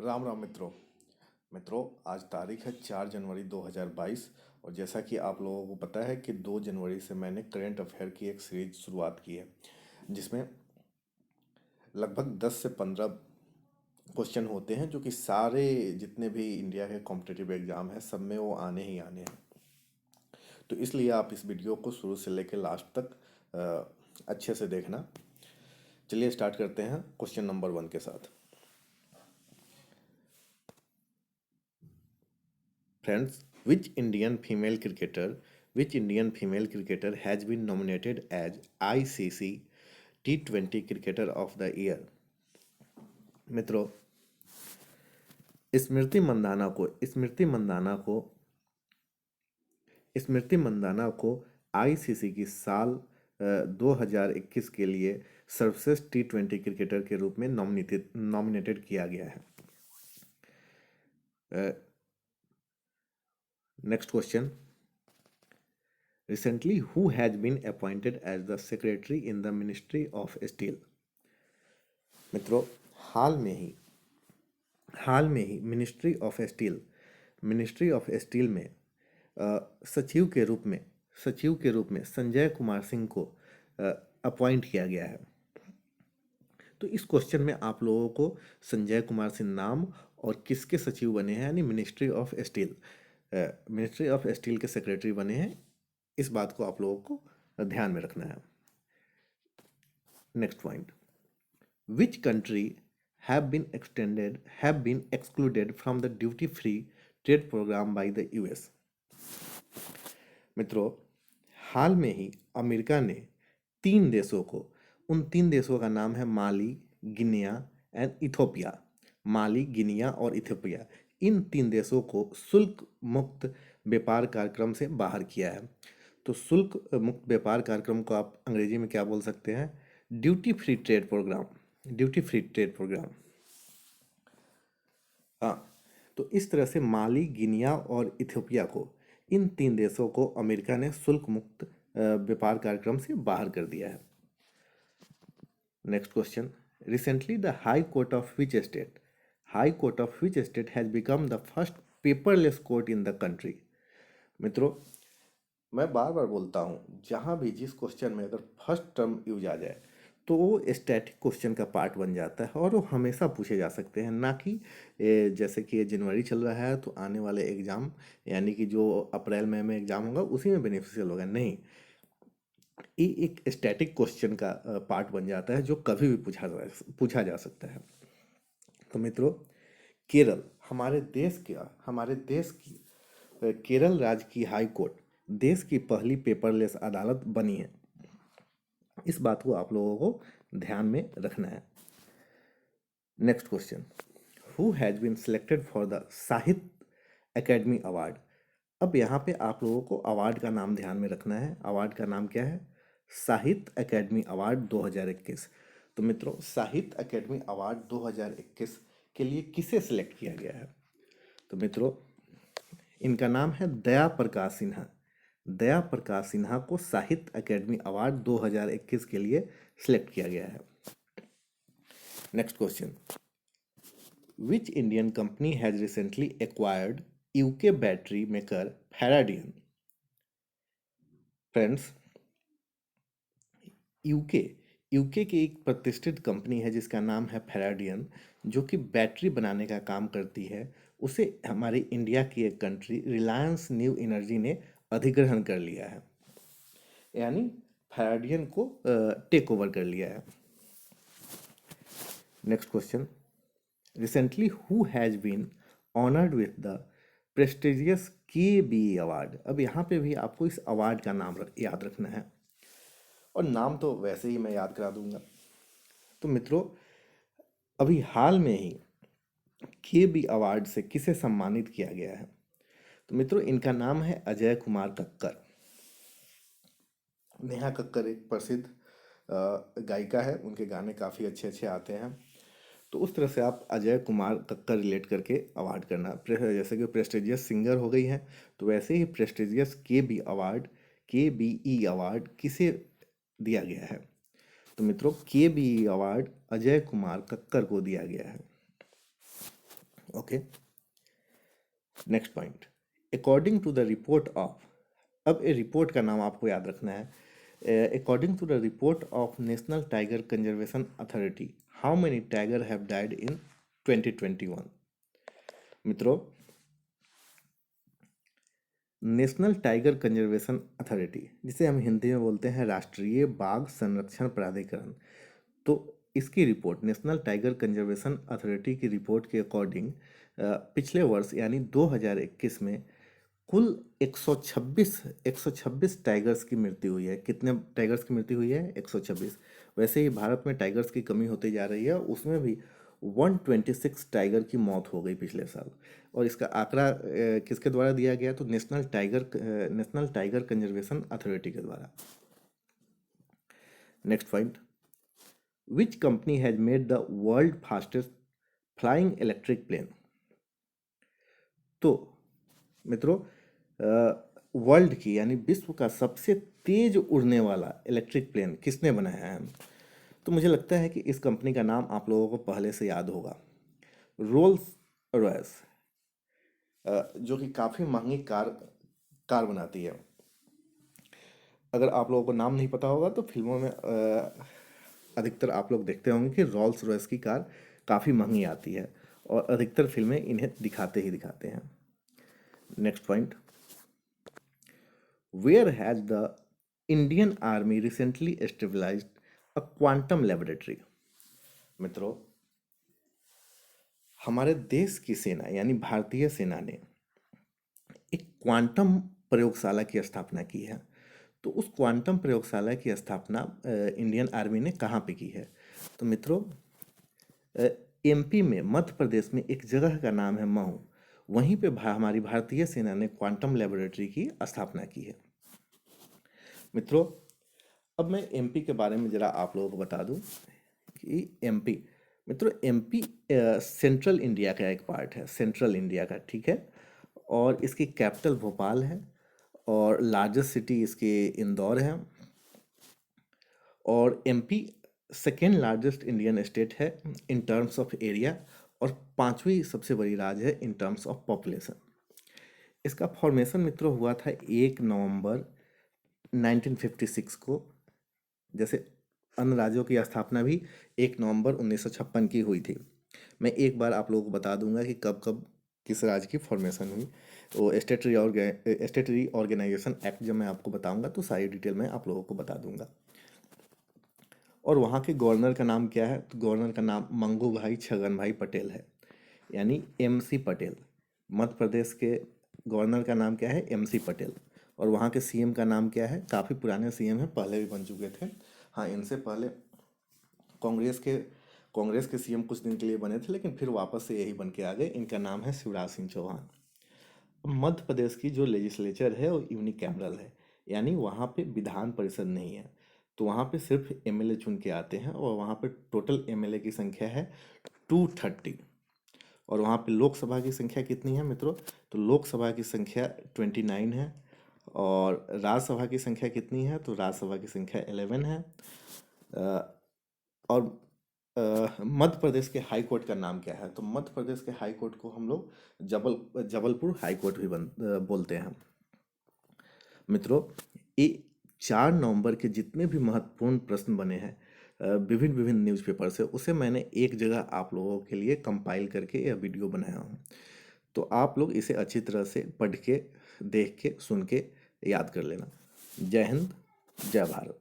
राम राम मित्रों। आज तारीख है 4 जनवरी 2022। और जैसा कि आप लोगों को पता है कि 2 जनवरी से मैंने करंट अफेयर की एक सीरीज शुरुआत की है, जिसमें लगभग 10 से 15 क्वेश्चन होते हैं जो कि सारे जितने भी इंडिया के कॉम्पिटिटिव एग्जाम है सब में वो आने ही आने हैं। तो इसलिए आप इस वीडियो को शुरू से लेकर लास्ट तक अच्छे से देखना। चलिए स्टार्ट करते हैं क्वेश्चन नंबर 1 के साथ। Friends, which Indian female cricketer has been nominated as ICC T20 Cricketer of the Year? मित्रों, स्मृति मंदाना को आईसीसी की साल 2021 के लिए सर्वश्रेष्ठ T20 क्रिकेटर के रूप में नॉमिनेटेड किया गया है। Next question. Recently, who has been appointed as the secretary in the Ministry of Steel? मित्रों, हाल में ही मिनिस्ट्री ऑफ स्टील में सचिव के रूप में संजय कुमार सिंह को अपॉइंट किया गया है। तो इस क्वेश्चन में आप लोगों को संजय कुमार सिंह नाम और किसके सचिव बने हैं, यानी मिनिस्ट्री ऑफ स्टील के सेक्रेटरी बने हैं, इस बात को आप लोगों को ध्यान में रखना है। Next point. Which country have been excluded from the duty free trade program by the US? मित्रों, हाल में ही अमेरिका ने उन तीन देशों का नाम है माली, गिनिया और इथियोपिया। इन तीन देशों को शुल्क मुक्त व्यापार कार्यक्रम से बाहर किया है। तो शुल्क मुक्त व्यापार कार्यक्रम को आप अंग्रेजी में क्या बोल सकते हैं? Duty free trade programme. हाँ, तो इस तरह से माली, गिनिया और इथियोपिया को, इन तीन देशों को अमेरिका ने शुल्क मुक्त व्यापार कार्यक्रम से बाहर कर दिया है। Next question. Recently the high court of which state has become the first paperless court in the country? मित्रों, मैं बार बार बोलता हूँ, जहाँ भी जिस क्वेश्चन में अगर फर्स्ट टर्म यूज आ जाए तो वो स्टैटिक क्वेश्चन का पार्ट बन जाता है और वो हमेशा पूछे जा सकते हैं, ना कि जैसे कि ये जनवरी चल रहा है तो आने वाले एग्ज़ाम, यानी कि जो अप्रैल मई में एग्ज़ाम होगा उसी में बेनिफिशियल होगा। नहीं, ये एक स्टैटिक क्वेश्चन का पार्ट बन जाता है जो कभी भी पूछा जा सकता है। तो मित्रों, केरल हमारे देश की केरल राज्य की हाई कोर्ट देश की पहली पेपरलेस अदालत बनी है। इस बात को आप लोगों को ध्यान में रखना है। Next question. Who has been selected for the Sahitya Akademi award? अब यहाँ पे आप लोगों को अवार्ड का नाम ध्यान में रखना है। अवार्ड का नाम क्या है? साहित्य एकेडमी अवार्ड 2021। तो मित्रों, साहित्य एकेडमी अवार्ड 2021 के लिए किसे सिलेक्ट किया गया है? तो मित्रों, इनका नाम है दया प्रकाश सिन्हा को साहित्य एकेडमी अवार्ड 2021 के लिए सिलेक्ट किया गया है। Next question. Which Indian company has recently acquired UK battery maker Faradion? Friends, UK की एक प्रतिष्ठित कंपनी है जिसका नाम है फैराडियन, जो कि बैटरी बनाने का काम करती है। उसे हमारी इंडिया की एक कंट्री रिलायंस न्यू एनर्जी ने अधिग्रहण कर लिया है, यानी फैराडियन को टेक ओवर कर लिया है। Next question. Recently who has been honoured with the prestigious KBE award? अब यहाँ पे भी आपको इस अवार्ड का नाम याद रखना है, और नाम तो वैसे ही मैं याद करा दूंगा। तो मित्रों, अभी हाल में ही KBE अवार्ड से किसे सम्मानित किया गया है? तो मित्रों, इनका नाम है अजय कुमार कक्कर। नेहा कक्कर एक प्रसिद्ध गायिका है, उनके गाने काफ़ी अच्छे अच्छे आते हैं। तो उस तरह से आप अजय कुमार कक्कर रिलेट करके अवार्ड करना। जैसे कि प्रेस्टिजियस सिंगर हो गई है, तो वैसे ही प्रेस्टिजियस KBE अवार्ड किसे दिया गया है? तो मित्रों, KBE अवार्ड अजय कुमार कक्कर को दिया गया है। Okay, next point, according to the report of, अब ए रिपोर्ट का नाम आपको याद रखना है। According to the report of national tiger conservation authority, how many tiger have died in 2021। मित्रों, नेशनल टाइगर कंजर्वेशन अथॉरिटी, जिसे हम हिंदी में बोलते हैं राष्ट्रीय बाघ संरक्षण प्राधिकरण, तो इसकी report, national tiger conservation authority की रिपोर्ट के अकॉर्डिंग पिछले वर्ष यानी 2021 में कुल 126 टाइगर्स की मृत्यु हुई है। कितने टाइगर्स की मृत्यु हुई है? 126। वैसे ही भारत में टाइगर्स की कमी होती जा रही है, उसमें भी 126 टाइगर की मौत हो गई पिछले साल। और इसका आंकड़ा किसके द्वारा दिया गया? तो नेशनल टाइगर कंजर्वेशन अथॉरिटी के द्वारा। Next point, which company has made the world fastest flying electric plane. तो मित्रों, वर्ल्ड की यानी विश्व का सबसे तेज उड़ने वाला इलेक्ट्रिक प्लेन किसने बनाया है? तो मुझे लगता है कि इस कंपनी का नाम आप लोगों को पहले से याद होगा, रोल्स रॉयस, जो कि काफ़ी महंगी कार बनाती है। अगर आप लोगों को नाम नहीं पता होगा तो फिल्मों में अधिकतर आप लोग देखते होंगे कि रोल्स रॉयस की कार काफ़ी महंगी आती है और अधिकतर फिल्में इन्हें दिखाते ही दिखाते हैं। Next point, where has the Indian army recently established a quantum laboratory. मित्रों, हमारे देश की सेना यानी भारतीय सेना ने एक क्वांटम प्रयोगशाला की स्थापना की है। तो उस क्वांटम प्रयोगशाला की स्थापना इंडियन आर्मी ने कहाँ पे की है? तो मित्रों, एमपी में, मध्य प्रदेश में एक जगह का नाम है मऊ, वहीं पे हमारी भारतीय सेना ने क्वांटम लेबोरेटरी की स्थापना की है। मित्रों, अब मैं एमपी के बारे में ज़रा आप लोगों को बता दूं कि एमपी, मित्रों एमपी सेंट्रल इंडिया का एक पार्ट है, सेंट्रल इंडिया का, ठीक है। और इसकी कैपिटल भोपाल है और लार्जेस्ट सिटी इसकी इंदौर है। और MP second largest Indian state है इन टर्म्स ऑफ एरिया और पांचवी सबसे बड़ी राज्य है इन टर्म्स ऑफ पॉपुलेशन। इसका फॉर्मेशन मित्रों हुआ था 1 नवंबर 1956 को। जैसे अन्य राज्यों की स्थापना भी 1 नवंबर 1956 की हुई थी। मैं एक बार आप लोगों को बता दूंगा कि कब कब किस राज्य की फॉर्मेशन हुई। तो स्टेटरी ऑर्गेनाइजेशन एक्ट जब मैं आपको बताऊंगा तो सारी डिटेल मैं आप लोगों को बता दूंगा। और वहाँ के गवर्नर का नाम क्या है? तो गवर्नर का नाम मंगू भाई छगन भाई पटेल है, यानी एमसी पटेल। मध्य प्रदेश के गवर्नर का नाम क्या है? एमसी पटेल। और वहाँ के सीएम का नाम क्या है? काफ़ी पुराने सीएम हैं, पहले भी बन चुके थे। हाँ, इनसे पहले कांग्रेस के सीएम कुछ दिन के लिए बने थे, लेकिन फिर वापस से यही बन के आ गए। इनका नाम है शिवराज सिंह चौहान। मध्य प्रदेश की जो लेजिस्लेचर है वो यूनिकैमरल है, यानी वहाँ पे विधान परिषद नहीं है। तो वहाँ पे सिर्फ एमएलए चुन के आते हैं और वहाँ पे टोटल एमएलए की संख्या है 230। और वहाँ पे लोकसभा की संख्या कितनी है मित्रों? तो लोकसभा की संख्या 29 है। और राज्यसभा की संख्या कितनी है? तो राज्यसभा की संख्या 11 है। और मध्य प्रदेश के हाई कोर्ट का नाम क्या है? तो मध्य प्रदेश के हाई कोर्ट को हम लोग जबलपुर हाई कोर्ट भी बोलते हैं। मित्रों, ये 4 नवंबर के जितने भी महत्वपूर्ण प्रश्न बने हैं विभिन्न विभिन्न न्यूज़पेपर से, उसे मैंने एक जगह आप लोगों के लिए कंपाइल करके यह वीडियो बनाया हूँ। तो आप लोग इसे अच्छी तरह से पढ़ के, देख के, सुन के याद कर लेना। जय हिंद, जय भारत।